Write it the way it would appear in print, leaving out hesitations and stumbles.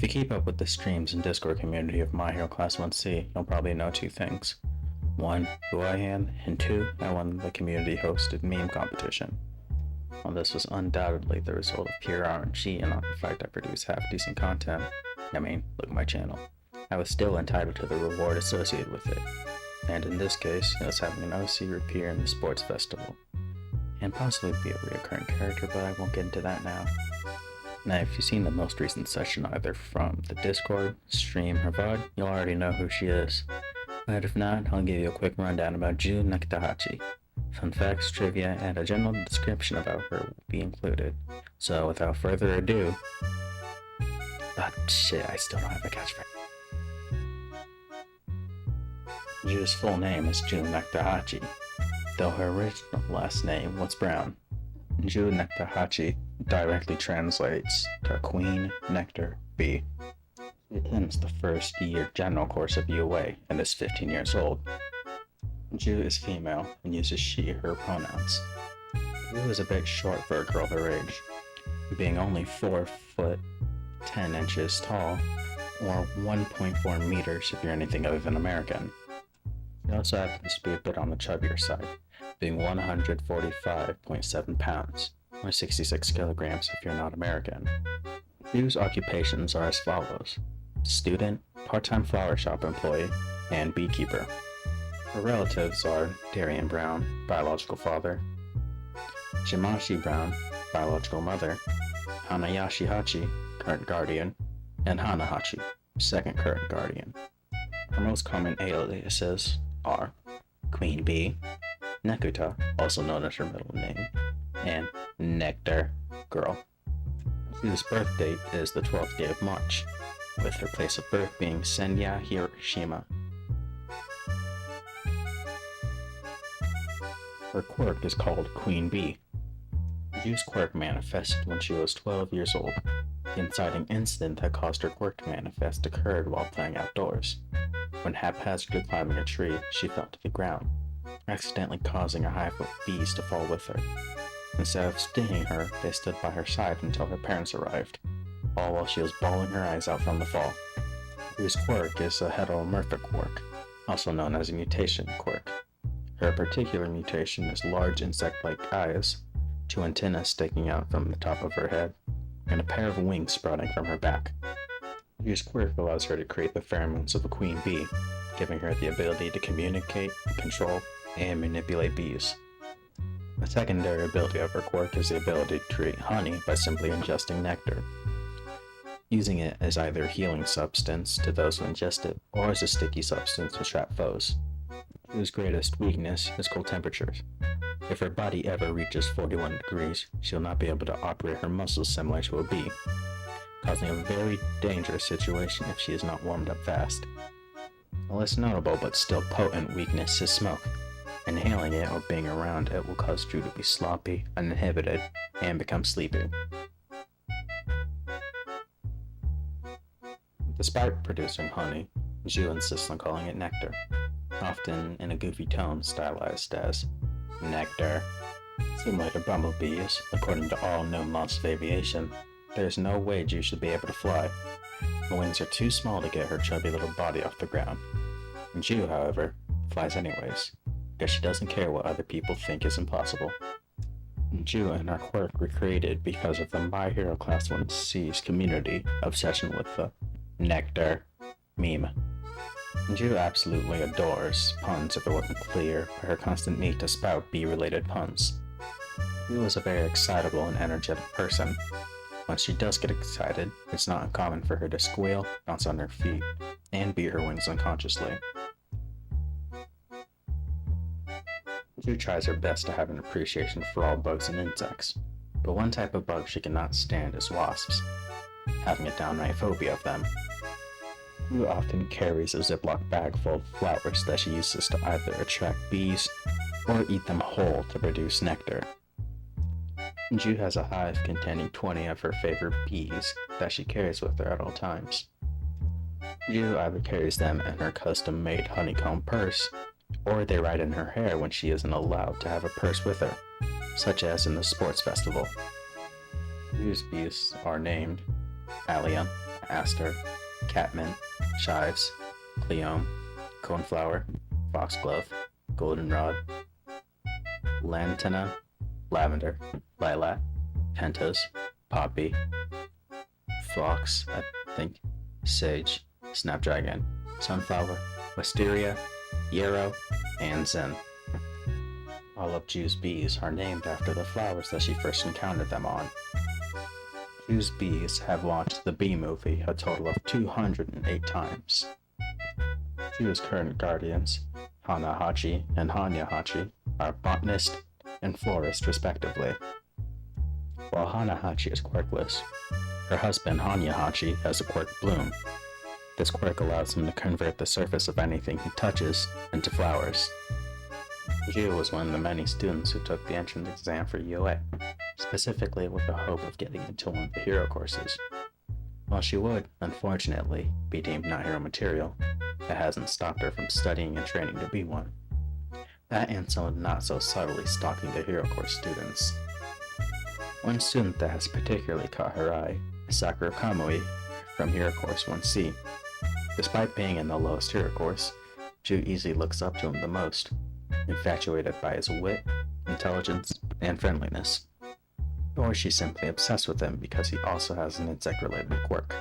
you keep up with the streams and Discord community of My Hero Class 1C, you'll probably know two things. One, who I am, and two, I won the community-hosted meme competition. While this was undoubtedly the result of pure RNG and not the fact I produce half-decent content, look at my channel, I was still entitled to the reward associated with it. And in this case, it was having an OC appear in the sports festival. And possibly be a recurring character, but I won't get into that now. Now, if you've seen the most recent session either from the Discord, stream, or VOD, you'll already know who she is. But if not, I'll give you a quick rundown about Nekutā Hachi. Fun facts, trivia, and a general description about her will be included. So without further ado... shit, I still don't have a catchphrase. Ju's full name is Nekutā Hachi, though her original last name was Brown. Nekutā Hachi directly translates to Queen Nectar Bee. She attends the first year general course of UA and is 15 years old. Ju is female and uses she/her pronouns. Ju is a bit short for a girl her age, being only 4 foot 10 inches tall, or 1.4 meters if you're anything other than American. She also happens to be a bit on the chubbier side, being 145.7 pounds, or 66 kilograms if you're not American. Ju's occupations are as follows: student, part-time flower shop employee, and beekeeper. Her relatives are Darian Brown, biological father, Shimashi Brown, biological mother, Hanayashi Hachi, current guardian, and Hana Hachi, second current guardian. Her most common aliases are Queen Bee, Nekutā, also known as her middle name, and Nectar Girl. Ju's birth date is the 12th day of March, with her place of birth being Senya, Hiroshima. Her quirk is called Queen Bee. Ju's quirk manifested when she was 12 years old. The inciting incident that caused her quirk to manifest occurred while playing outdoors. When haphazardly climbing a tree, she fell to the ground, accidentally causing a hive of bees to fall with her. Instead of stinging her, they stood by her side until her parents arrived, all while she was bawling her eyes out from the fall. Ju's quirk is a heteromorphic quirk, also known as a mutation quirk. Her particular mutation is large insect-like eyes, 2 antennae sticking out from the top of her head, and a pair of wings sprouting from her back. Ju's quirk allows her to create the pheromones of a queen bee, giving her the ability to communicate, control, and manipulate bees. A secondary ability of her quirk is the ability to create honey by simply ingesting nectar, using it as either a healing substance to those who ingest it, or as a sticky substance to trap foes. Ju's greatest weakness is cold temperatures. If her body ever reaches 41 degrees, she'll not be able to operate her muscles similar to a bee, causing a very dangerous situation if she is not warmed up fast. A less notable but still potent weakness is smoke. Inhaling it or being around it will cause Ju to be sloppy, uninhibited, and become sleepy. Despite producing honey, Ju insists on calling it nectar, often in a goofy tone stylized as nectar. Similar to bumblebees, according to all known laws of aviation, there's no way Ju should be able to fly. Her wings are too small to get her chubby little body off the ground. Ju, however, flies anyways, because she doesn't care what other people think is impossible. Ju and her quirk were created because of the My Hero Class 1C's community obsession with the nectar meme. Ju absolutely adores puns if it wasn't clear by her constant need to spout bee-related puns. Ju is a very excitable and energetic person. Once she does get excited, it's not uncommon for her to squeal, bounce on her feet, and beat her wings unconsciously. Ju tries her best to have an appreciation for all bugs and insects, but one type of bug she cannot stand is wasps, having a downright phobia of them. Ju often carries a Ziploc bag full of flowers that she uses to either attract bees or eat them whole to produce nectar. Ju has a hive containing 20 of her favorite bees that she carries with her at all times. Ju either carries them in her custom-made honeycomb purse, or they ride in her hair when she isn't allowed to have a purse with her, such as in the sports festival. Ju's bees are named Alia, aster, catmint, chives, cleome, coneflower, foxglove, goldenrod, lantana, lavender, lilac, pentas, poppy, phlox, I think, sage, snapdragon, sunflower, wisteria, yarrow, and zen. All of Ju's bees are named after the flowers that she first encountered them on. Ju's bees have watched the Bee Movie a total of 208 times. Ju's current guardians, Hachi and Hachi, are botanist and florist respectively. While Hachi is quirkless, her husband Hachi has a quirk bloom. This quirk allows him to convert the surface of anything he touches into flowers. Ju was one of the many students who took the entrance exam for UA, specifically with the hope of getting into one of the hero courses. While she would, unfortunately, be deemed not hero material, it hasn't stopped her from studying and training to be one. That and some not so subtly stalking the hero course students. One student that has particularly caught her eye is Sakura Kamui from Hero Course 1C. Despite being in the lowest hero course, Ju easily looks up to him the most, infatuated by his wit, intelligence, and friendliness. Or she's simply obsessed with him because he also has an insect-related quirk.